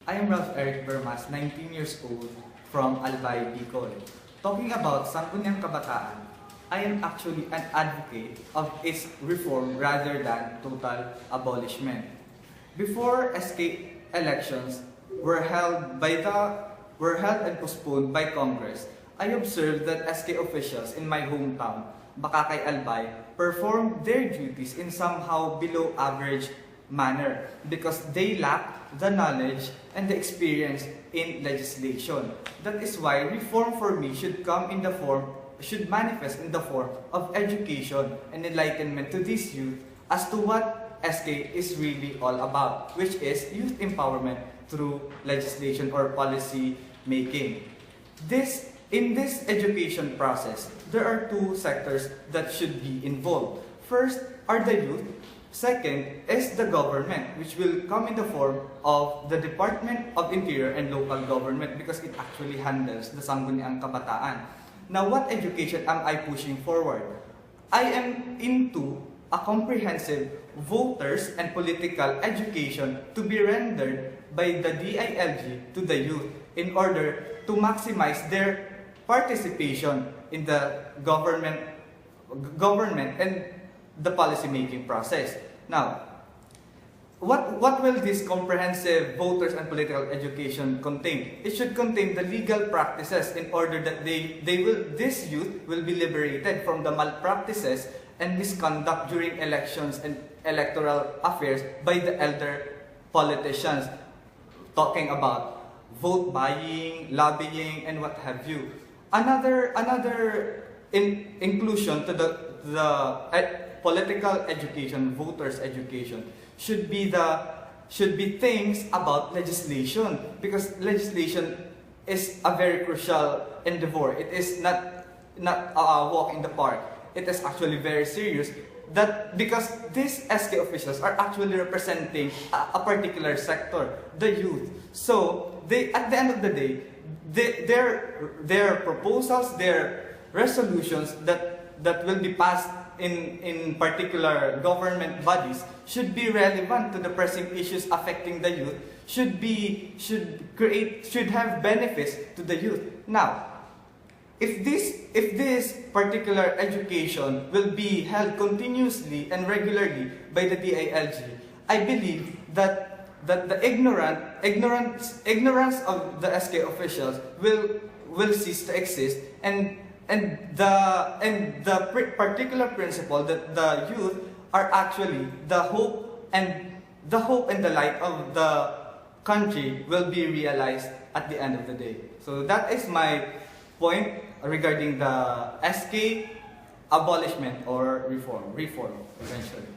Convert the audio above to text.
I am Erik Bermas, 19 years old, from Albay, Bicol. Talking about Sangguniang Kabataan, I am actually an advocate of its reform rather than total abolishment. Before SK elections were held and postponed by Congress, I observed that SK officials in my hometown, Bakakay, Albay, performed their duties in somehow below average manner because they lack the knowledge and the experience in legislation. That is why reform for me should manifest in the form of education and enlightenment to these youth as to what SK is really all about, which is youth empowerment through legislation or policy making. In this education process, there are two sectors that should be involved. First are the youth. Second is the government, which will come in the form of the Department of Interior and Local Government because it actually handles the Sangguniang Kabataan. Now, what education am I pushing forward? I am into a comprehensive voters and political education to be rendered by the DILG to the youth in order to maximize their participation in the government and the policy-making process. Now, what will this comprehensive voters and political education contain? It should contain the legal practices in order that this youth will be liberated from the malpractices and misconduct during elections and electoral affairs by the elder politicians, talking about vote buying, lobbying, and what have you. Another inclusion to the political education, voters education, should be things about legislation, because legislation is a very crucial endeavor. It is not a walk in the park. It is actually very serious. That because these SK officials are actually representing a particular sector, the youth. So they, at the end of the day, their proposals, their resolutions that will be passed in particular government bodies should be relevant to the pressing issues affecting the youth, should have benefits to the youth. Now, if this particular education will be held continuously and regularly by the DILG, I believe that the ignorance of the SK officials will cease to exist, and the particular principle that the youth are actually the hope and the light of the country will be realized at the end of the day. So that is my point regarding the SK abolishment or reform eventually.